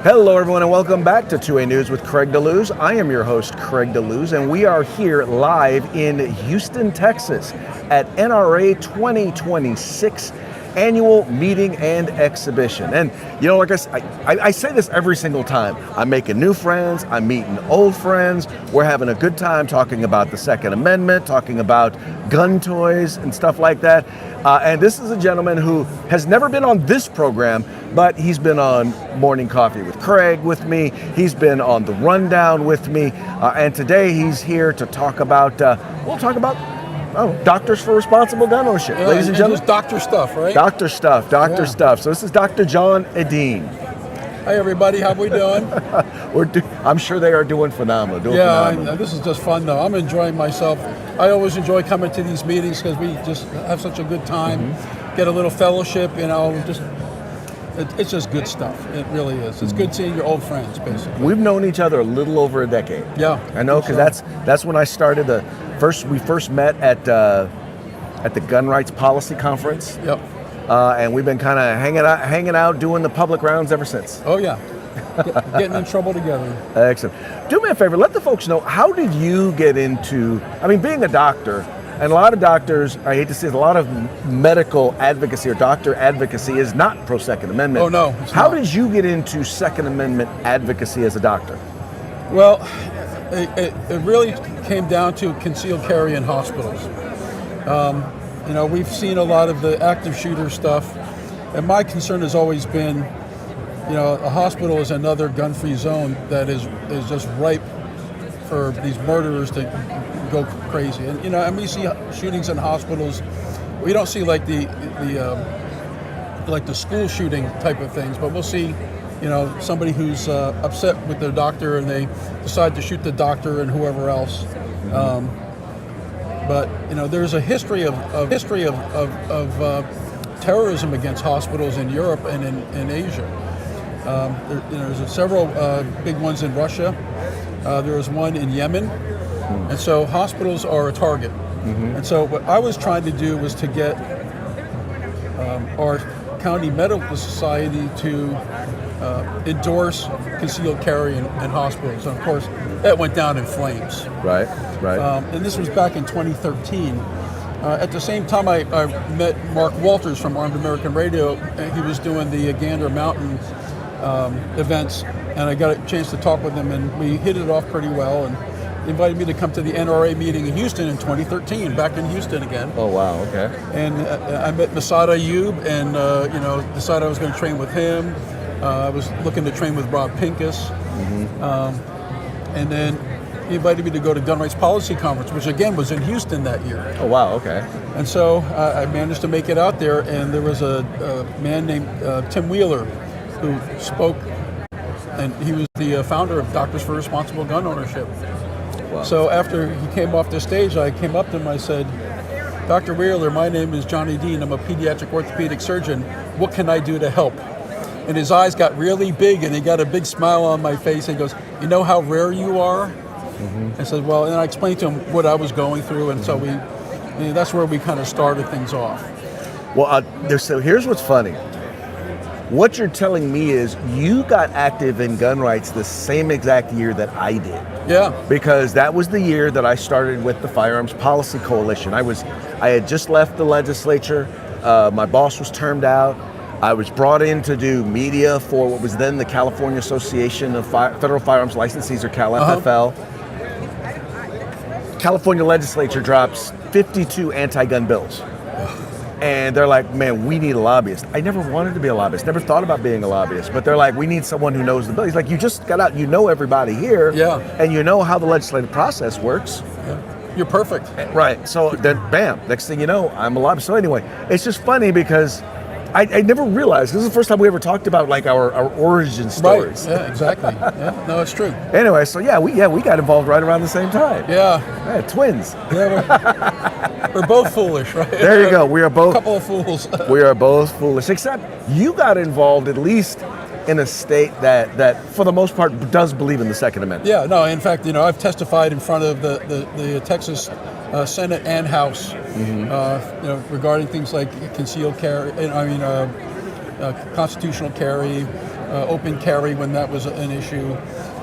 Hello everyone and welcome back to 2A News with Craig DeLuz. I am your host, Craig DeLuz, and we are here live in Houston, Texas at NRA 2026 Annual Meeting and Exhibition. And you know, like I say this every single time. I'm making new friends, I'm meeting old friends, we're having a good time talking about the Second Amendment, talking about gun toys and stuff like that. And this is a gentleman who has never been on this program, but he's been on Morning Coffee with Craig with me. He's been on The Rundown with me. And today he's here to talk about, Doctors for Responsible Gun Ownership. Yeah, ladies and gentlemen. Just doctor stuff, right? Doctor stuff. So this is Dr. John Edeen. Hey everybody, how we doing? I'm sure they are doing phenomenal. This is just fun though. I'm enjoying myself. I always enjoy coming to these meetings because we just have such a good time, get a little fellowship, it's just good stuff. It really is. It's good seeing your old friends, basically. We've known each other a little over a decade. Yeah. I know, because that's when I started we first met at the Gun Rights Policy Conference. Yep. And we've been kind of hanging out, doing the public rounds ever since. Oh yeah. Getting in trouble together. Excellent. Do me a favor, let the folks know, how did you get into, being a doctor, and a lot of doctors, I hate to say it, a lot of medical advocacy or doctor advocacy is not pro-Second Amendment. Oh no. How did you get into Second Amendment advocacy as a doctor? Well, it really came down to concealed carry in hospitals. We've seen a lot of the active shooter stuff, and my concern has always been, a hospital is another gun-free zone that is just ripe for these murderers to go crazy. And we see shootings in hospitals. We don't see like the school shooting type of things, but we'll see, somebody who's upset with their doctor and they decide to shoot the doctor and whoever else. But there's a history of terrorism against hospitals in Europe and in Asia. There's several big ones in Russia. There was one in Yemen, and so hospitals are a target. And so what I was trying to do was to get our county medical society to endorse concealed carry in hospitals. And of course, that went down in flames. Right. And this was back in 2013. At the same time, I met Mark Walters from Armed American Radio, and he was doing the Gander Mountain events, and I got a chance to talk with him, and we hit it off pretty well, and he invited me to come to the NRA meeting in Houston in 2013, back in Houston again. Oh, wow, okay. And I met Masad Ayub, and decided I was going to train with him. I was looking to train with Rob Pincus. And then he invited me to go to Gun Rights Policy Conference, which again was in Houston that year. Oh, wow, okay. And so I managed to make it out there, and there was a man named Tim Wheeler who spoke, and he was the founder of Doctors for Responsible Gun Ownership. Wow. So after he came off the stage, I came up to him, I said, Dr. Wheeler, my name is Johnny Dean, I'm a pediatric orthopedic surgeon, what can I do to help? And his eyes got really big, and he got a big smile on my face, and he goes, you know how rare you are? I said, well, and I explained to him what I was going through, and so that's where we kind of started things off. Well, so here's what's funny. What you're telling me is you got active in gun rights the same exact year that I did. Yeah. Because that was the year that I started with the Firearms Policy Coalition. I had just left the legislature. My boss was termed out. I was brought in to do media for what was then the California Association of Federal Firearms Licensees, or CalFFL. California legislature drops 52 anti-gun bills. And they're like, man, we need a lobbyist. I never wanted to be a lobbyist, never thought about being a lobbyist, but they're like, we need someone who knows the bill. He's like, you just got out, you know everybody here, and you know how the legislative process works. Yeah. You're perfect. Right, so then bam, next thing you know, I'm a lobbyist. So anyway, it's just funny because I never realized, this is the first time we ever talked about like our origin stories. Right, yeah, exactly. Yeah, no, it's true. Anyway, so we got involved right around the same time. Yeah. Twins. Yeah, we're both foolish, right? There you go. We are both. A couple of fools. We are both foolish, except you got involved at least in a state that for the most part does believe in the Second Amendment. Yeah, no, in fact, I've testified in front of the Texas Senate and House, regarding things like concealed carry, constitutional carry, open carry when that was an issue.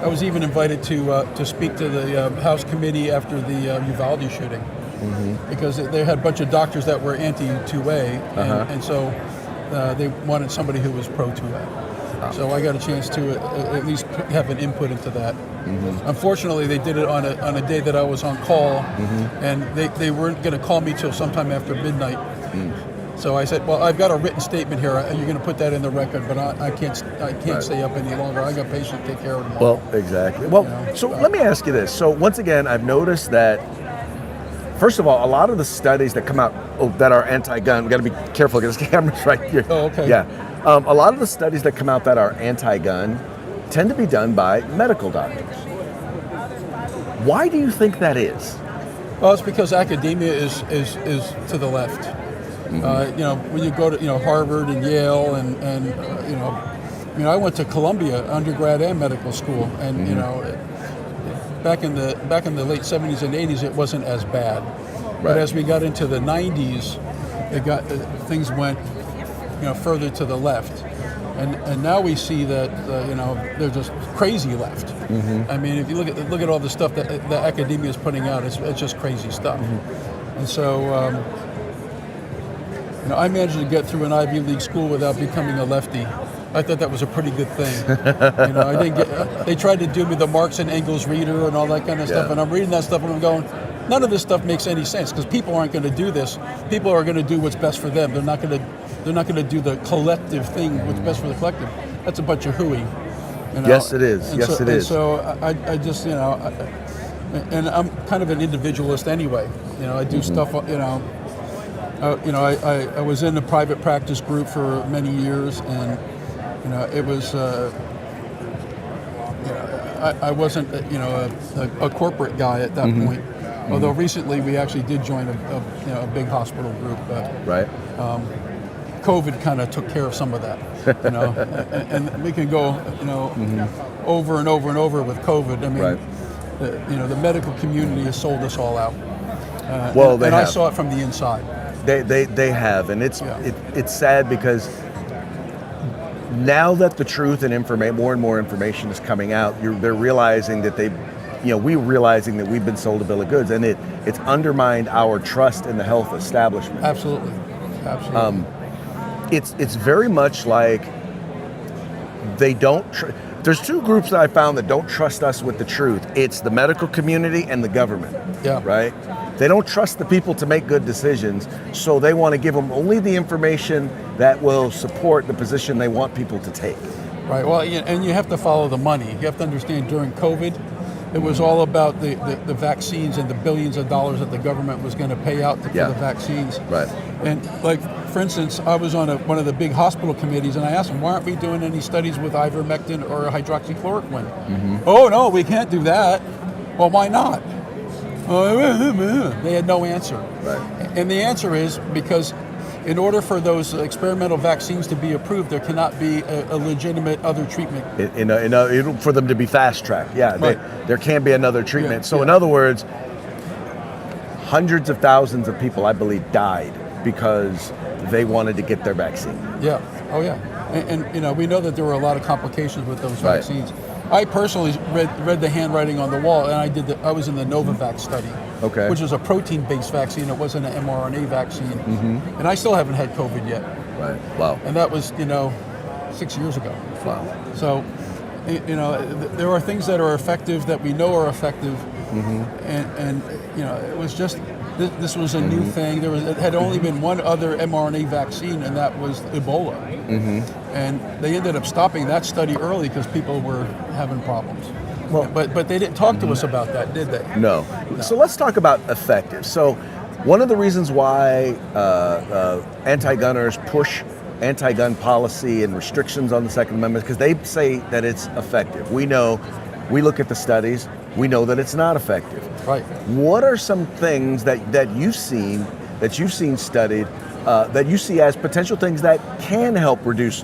I was even invited to speak to the House committee after the Uvalde shooting, because they had a bunch of doctors that were anti-2A, and so they wanted somebody who was pro-2A. So I got a chance to at least have an input into that. Unfortunately, they did it on a day that I was on call, and they weren't going to call me till sometime after midnight. So I said, well, I've got a written statement here. You're going to put that in the record, but I can't stay up any longer. I got patients to take care of them. Well, exactly. Well, so let me ask you this. So once again, I've noticed that, first of all, a lot of the studies that come out that are anti-gun, we got to be careful because this camera's right here. Oh, okay. Yeah. A lot of the studies that come out that are anti-gun tend to be done by medical doctors. Why do you think that is? Well, it's because academia is to the left. When you go to Harvard and Yale and I went to Columbia undergrad and medical school, and back in the late 70s and 80s it wasn't as bad, but as we got into the 90s, things went further to the left, and now we see that they're just crazy left. I mean, if you look at all the stuff that academia is putting out, it's just crazy stuff. And so I managed to get through an Ivy League school without becoming a lefty. I thought that was a pretty good thing. I didn't get. They tried to do me the Marx and Engels reader and all that kind of stuff, and I'm reading that stuff and I'm going, none of this stuff makes any sense, because people aren't going to do this. People are going to do what's best for them. They're not going to do the collective thing, what's best for the collective. That's a bunch of hooey. Yes, it is. Yes, it is. So I just and I'm kind of an individualist anyway. I do stuff. I was in a private practice group for many years, and it was. I wasn't a corporate guy at that point. Although recently we actually did join a big hospital group. Right. COVID kind of took care of some of that, and we can go, over and over and over with COVID. I mean, the medical community has sold us all out. And I saw it from the inside. They have, and it's sad because now that the truth and more and more information is coming out, they're realizing that we're realizing that we've been sold a bill of goods, and it's undermined our trust in the health establishment. Absolutely. It's very much like they don't. There's two groups that I found that don't trust us with the truth. It's the medical community and the government. Yeah. Right? They don't trust the people to make good decisions, so they want to give them only the information that will support the position they want people to take. Right. Well, and you have to follow the money. You have to understand, during COVID, it was all about the vaccines and the billions of dollars that the government was going to pay out for the vaccines. Right. And like, for instance, I was on one of the big hospital committees, and I asked them, why aren't we doing any studies with ivermectin or hydroxychloroquine? Oh, no, we can't do that. Well, why not? They had no answer. Right. And the answer is because in order for those experimental vaccines to be approved, there cannot be a legitimate other treatment. For them to be fast-tracked, there can't be another treatment. In other words, hundreds of thousands of people, I believe, died because they wanted to get their vaccine. Yeah. Oh, yeah. And we know that there were a lot of complications with those vaccines. I personally read the handwriting on the wall, and I was in the Novavax study, which was a protein-based vaccine. It wasn't an mRNA vaccine, and I still haven't had COVID yet. Right. Wow. And that was 6 years ago. Wow. So, there are things that are effective that we know are effective, and it was just. This was a new thing. It had only been one other mRNA vaccine, and that was Ebola. And they ended up stopping that study early because people were having problems. Well, but they didn't talk to us about that, did they? No. So let's talk about effective. So one of the reasons why anti-gunners push anti-gun policy and restrictions on the Second Amendment is because they say that it's effective. We look at the studies, we know that it's not effective. Right. What are some things that you've seen studied, that you see as potential things that can help reduce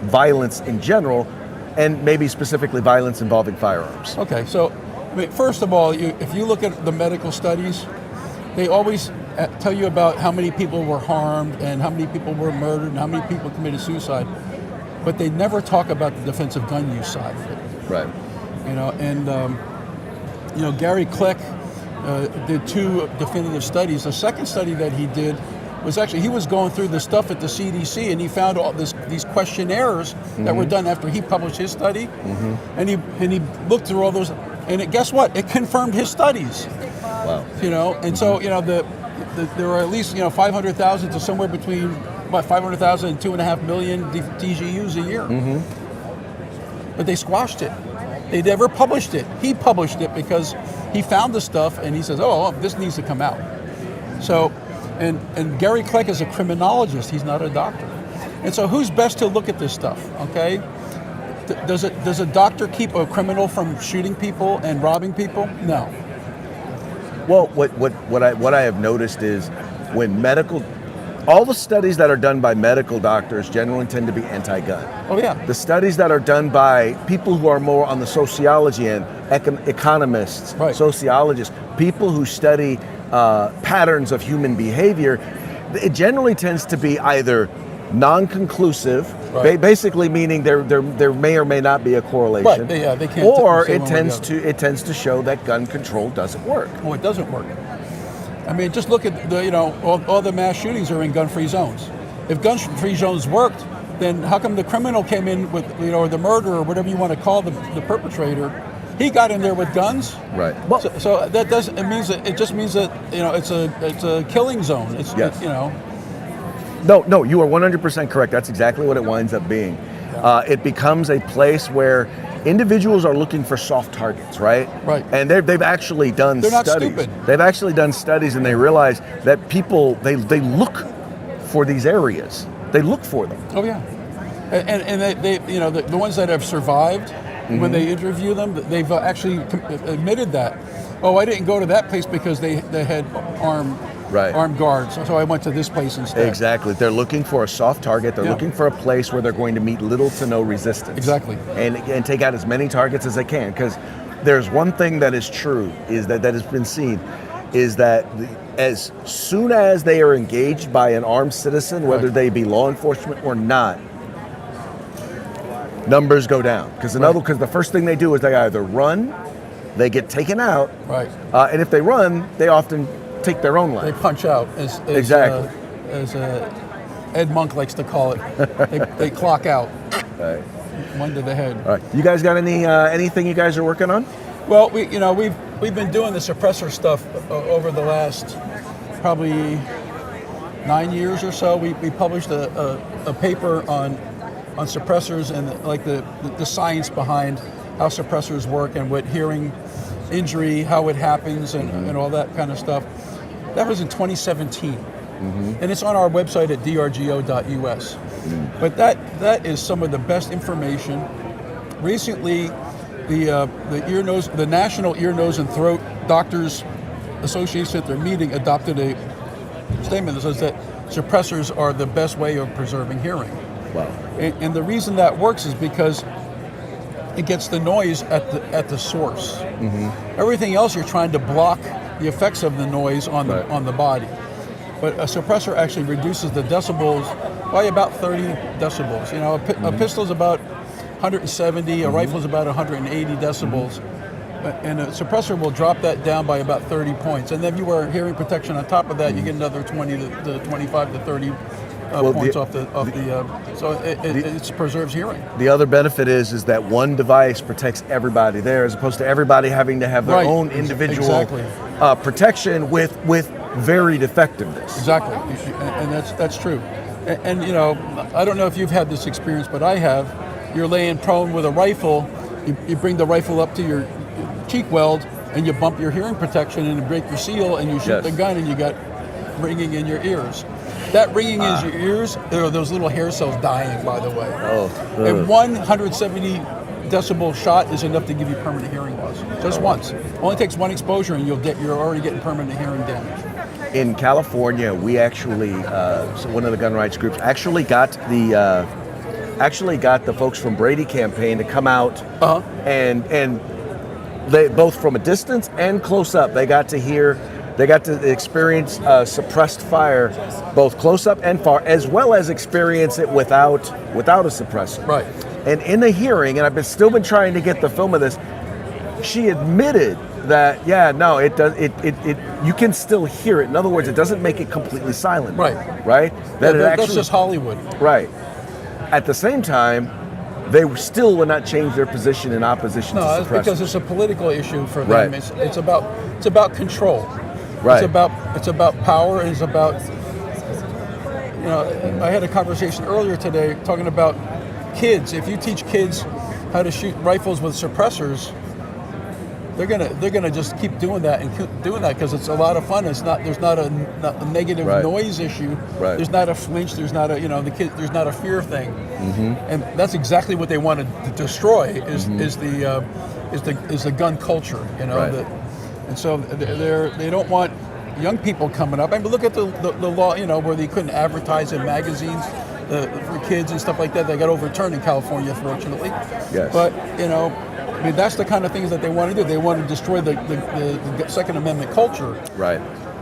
violence in general, and maybe specifically violence involving firearms? Okay, so first of all, if you look at the medical studies, they always tell you about how many people were harmed and how many people were murdered and how many people committed suicide. but they never talk about the defensive gun use side of it. Right. You know, and Gary Kleck did 2 definitive studies. The second study that he did was actually, he was going through the stuff at the CDC, and he found all these questionnaires that were done after he published his study, and he looked through all those, and guess what? It confirmed his studies. Wow. You know, and so there are at least 500,000 to somewhere between 500,000 and 2.5 million TGUs a year. But they squashed it. They never published it. He published it because he found the stuff, and he says, "Oh, this needs to come out." So, and Gary Kleck is a criminologist. He's not a doctor. And so, who's best to look at this stuff? Okay, does a doctor keep a criminal from shooting people and robbing people? No. Well, what I have noticed is when all the studies that are done by medical doctors generally tend to be anti-gun. Oh yeah. The studies that are done by people who are more on the sociology end, economists, right. sociologists, people who study patterns of human behavior, it generally tends to be either non-conclusive, right. Basically meaning there may or may not be a correlation, right. Yeah, they can't. Or it tends to show that gun control doesn't work. Oh, it doesn't work. I mean, just look at all the mass shootings are in gun-free zones. If gun-free zones worked, then how come the criminal came in with, or the murderer, or whatever you want to call the perpetrator, he got in there with guns? Right. Well, so that doesn't. It just means that it's a killing zone. It's yes. No, you are 100% correct. That's exactly what it winds up being. Yeah. It becomes a place where individuals are looking for soft targets, right? Right. And they've actually done They're studies. not stupid. They've actually done studies, and they realize that people they look for these areas. They look for them. Oh yeah, and they the ones that have survived, when they interview them, they've actually admitted that. Oh, I didn't go to that place because they had armed guards, so I went to this place instead. Exactly. They're looking for a soft target. They're looking for a place where they're going to meet little to no resistance. Exactly. And take out as many targets as they can. Because there's one thing that is true, is that has been seen, is that as soon as they are engaged by an armed citizen, whether they be law enforcement or not, numbers go down. Because the first thing they do is they either run, they get taken out, right, and if they run, they often take their own life. They punch out, as Ed Monk likes to call it. They clock out. Right. One to the head. All right. You guys got anything you guys are working on? Well, we've been doing the suppressor stuff over the last probably 9 years or so. We published a paper on suppressors and the science behind how suppressors work and what hearing injury, how it happens, and all that kind of stuff. That was in 2017, and it's on our website at drgo.us. But that is some of the best information. Recently, the National Ear, Nose, and Throat Doctors Association at their meeting adopted a statement that says that suppressors are the best way of preserving hearing. Wow. And the reason that works is because it gets the noise at the source. Everything else you're trying to block the effects of the noise on the body. But a suppressor actually reduces the decibels by about 30 decibels. A pistol is about 170, a rifle is about 180 decibels. And a suppressor will drop that down by about 30 points. And then if you wear hearing protection on top of that, you get another 20 to 25 to 30 points so it preserves hearing. The other benefit is that one device protects everybody there, as opposed to everybody having to have their own individual protection with varied effectiveness. Exactly, and that's true. And I don't know if you've had this experience, but I have. You're laying prone with a rifle. You bring the rifle up to your cheek weld, and you bump your hearing protection and break your seal, and you shoot the gun, and you got ringing in your ears. That ringing in your ears, there are those little hair cells dying, by the way. And 170 decibel shot is enough to give you permanent hearing loss. Just once. Only takes one exposure, and you're already getting permanent hearing damage. In California, we actually, one of the gun rights groups actually got the folks from Brady campaign to come out and they both from a distance and close up. They got to hear They got to experience suppressed fire, both close up and far, as well as experience it without a suppressor. Right. And in the hearing, and I've still been trying to get the film of this, she admitted that it does you can still hear it. In other words, it doesn't make it completely silent. Right. Right? That's just Hollywood. Right. At the same time, they still will not change their position in opposition to suppressors. No, it's because it's a political issue for them. Right. It's about control. Right. It's about power. It's about, I had a conversation earlier today talking about kids. If you teach kids how to shoot rifles with suppressors, they're gonna just keep doing that because it's a lot of fun. There's not a negative noise issue. Right. There's not a flinch. There's not a there's not a fear thing. Mm-hmm. And that's exactly what they want to destroy is the gun culture. Right. And so they don't want young people coming up. I mean, look at the law. Where they couldn't advertise in magazines for kids and stuff like that. They got overturned in California, fortunately. Yes. But I mean, that's the kind of things that they want to do. They want to destroy the Second Amendment culture. Right.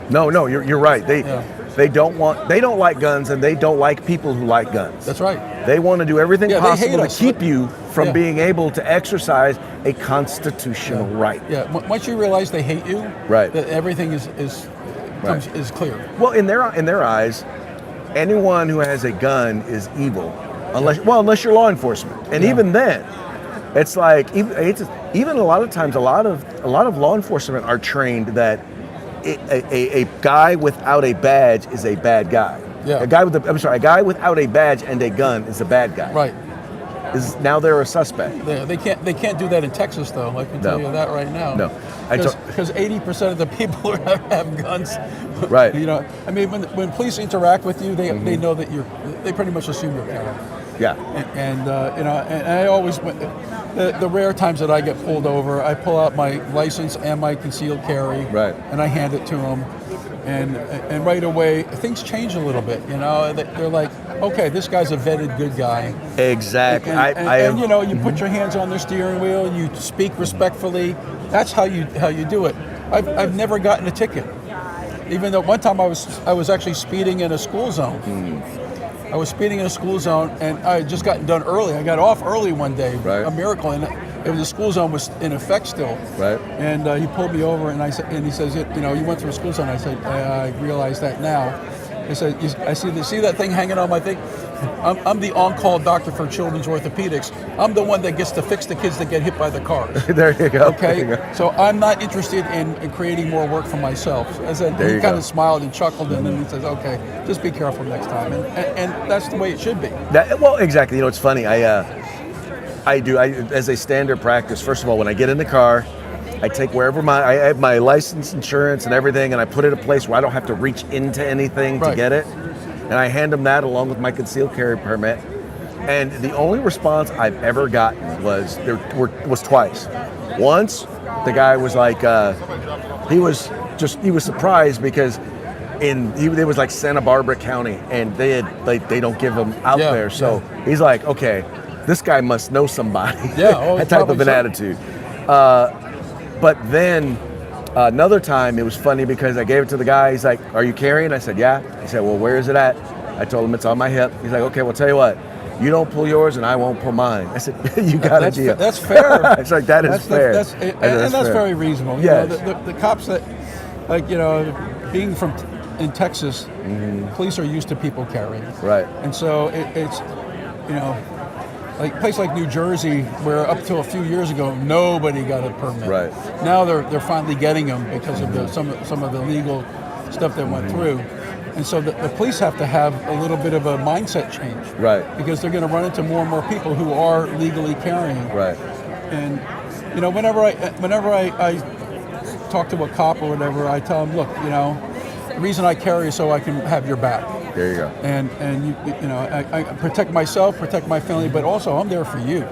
No, you're right. They don't like guns, and they don't like people who like guns. That's right. They want to do everything possible to keep you from being able to exercise a constitutional right. Yeah. Once you realize they hate you, right, that everything is clear. Well, in their eyes, anyone who has a gun is evil, unless you're law enforcement, and even then. It's like even a lot of times, a lot of law enforcement are trained that a guy without a badge is a bad guy. Yeah. A guy without a badge and a gun is a bad guy. Right. Now they're a suspect. They can't do that in Texas though. I can tell you that right now. No. Because 80% of the people have guns. Right. I mean, when police interact with you, they know that they pretty much assume you're carrying. Yeah. And I always, the rare times that I get pulled over, I pull out my license and my concealed carry, right, and I hand it to them, and right away things change a little bit. They're like, okay, this guy's a vetted good guy. Exactly. You put your hands on the steering wheel and you speak respectfully. That's how you do it. I've never gotten a ticket, even though one time I was actually speeding in a school zone. I was speeding in a school zone, and I had just gotten done early. I got off early one day, right, a miracle, and the school zone was in effect still. Right. And he pulled me over, and he says, you went through a school zone. I said, I realize that now. I said, I see that thing hanging on my thing. I'm the on-call doctor for children's orthopedics. I'm the one that gets to fix the kids that get hit by the cars. There you go. Okay, so I'm not interested in creating more work for myself. I said, he kind of smiled and chuckled, and then he says, okay, just be careful next time. And that's the way it should be. Well, exactly. It's funny. I as a standard practice, first of all, when I get in the car, I take I have my license, insurance, and everything, and I put it in a place where I don't have to reach into anything to get it. And I hand them that along with my concealed carry permit. And the only response I've ever gotten was twice. Once, the guy was like, he was surprised because it was like Santa Barbara County, and they don't give them out there. So he's like, okay, this guy must know somebody. That type of an attitude. But then another time it was funny because I gave it to the guy. He's like, are you carrying? I said, yeah. He said, well, where is it at? I told him it's on my hip. He's like, okay, well, tell you what, you don't pull yours and I won't pull mine. I said, you got it, Gio. That's fair. It's like, that's fair. That's very reasonable. Yes. The cops that, being in Texas, police are used to people carrying. Right. And so it's like a place like New Jersey, where up to a few years ago nobody got a permit. Right. Now they're finally getting them because of some of the legal stuff that went through, and so the police have to have a little bit of a mindset change. Right. Because they're going to run into more and more people who are legally carrying. Right. And whenever I talk to a cop or whatever, I tell them, look, the reason I carry is so I can have your back. There you go. And I protect myself, protect my family, but also I'm there for you.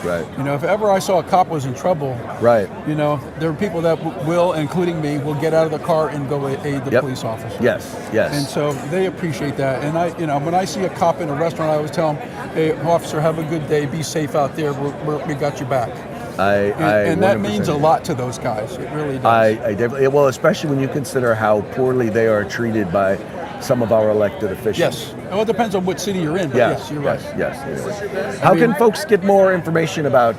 Right. If ever I saw a cop was in trouble, right. There are people that will, including me, will get out of the car and go aid the police officer. Yes. And so they appreciate that. And when I see a cop in a restaurant, I always tell them, hey, officer, have a good day, be safe out there. We got your back. And that means a lot to those guys. It really does. I definitely, well, especially when you consider how poorly they are treated by some of our elected officials. Yes. Well, it depends on what city you're in, but yes, you're right. Yes. Anyway. How can folks get more information about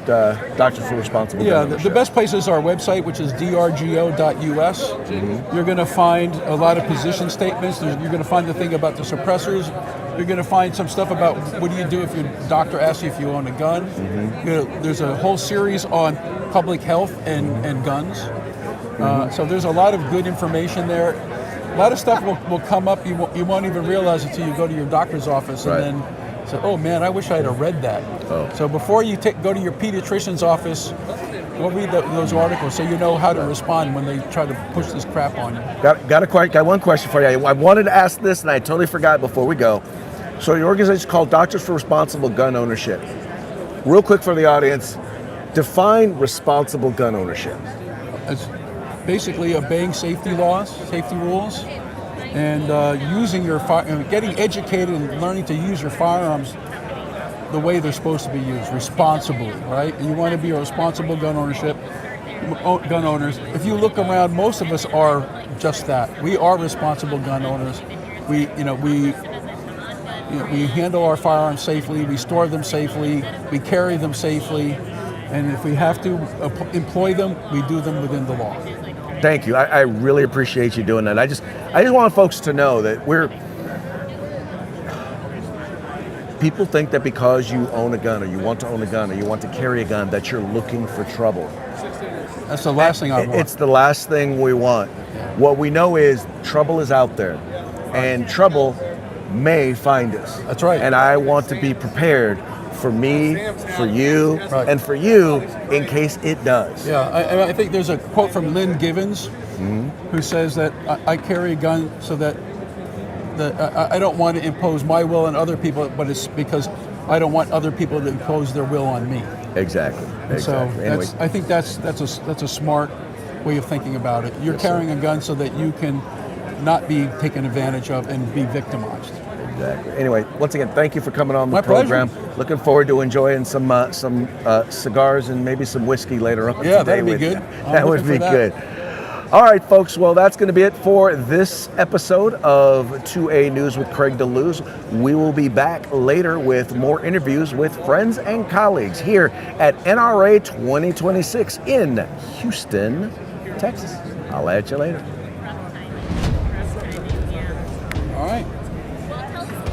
Doctors for Responsible Gun Ownership? The best place is our website, which is drgo.us. Mm-hmm. You're going to find a lot of position statements. You're going to find the thing about the suppressors. You're going to find some stuff about what do you do if your doctor asks you if you own a gun. Mm-hmm. There's a whole series on public health and guns. So there's a lot of good information there. A lot of stuff will come up you won't even realize until you go to your doctor's office and then say, oh man, I wish I had read that. So before you go to your pediatrician's office, go read those articles so you know how to respond when they try to push this crap on you. Got one question for you. I wanted to ask this and I totally forgot before we go. So your organization is called Doctors for Responsible Gun Ownership. Real quick for the audience, define responsible gun ownership. It's basically obeying safety laws, safety rules, and using getting educated and learning to use your firearms the way they're supposed to be used, responsibly, right? And you want to be a responsible gun owners. If you look around, most of us are just that. We are responsible gun owners. We handle our firearms safely, we store them safely, we carry them safely, and if we have to employ them, we do them within the law. Thank you. I really appreciate you doing that. I just want folks to know that people think that because you own a gun or you want to own a gun or you want to carry a gun that you're looking for trouble. That's the last thing I want. It's the last thing we want. What we know is trouble is out there, and trouble may find us. That's right. And I want to be prepared for me, for you, and for you in case it does. Yeah, I think there's a quote from Lynn Givens who says that I carry a gun so that I don't want to impose my will on other people, but it's because I don't want other people to impose their will on me. Exactly. So anyway. I think that's a smart way of thinking about it. You're carrying a gun so that you can not be taken advantage of and be victimized. Exactly. Anyway, once again, thank you for coming on the My program. pleasure. Looking forward to enjoying some cigars and maybe some whiskey later on. Yeah, today that'd be good. That would be good. All right, folks. Well, that's going to be it for this episode of 2A News with Craig DeLuz. We will be back later with more interviews with friends and colleagues here at NRA 2026 in Houston, Texas. I'll at you later.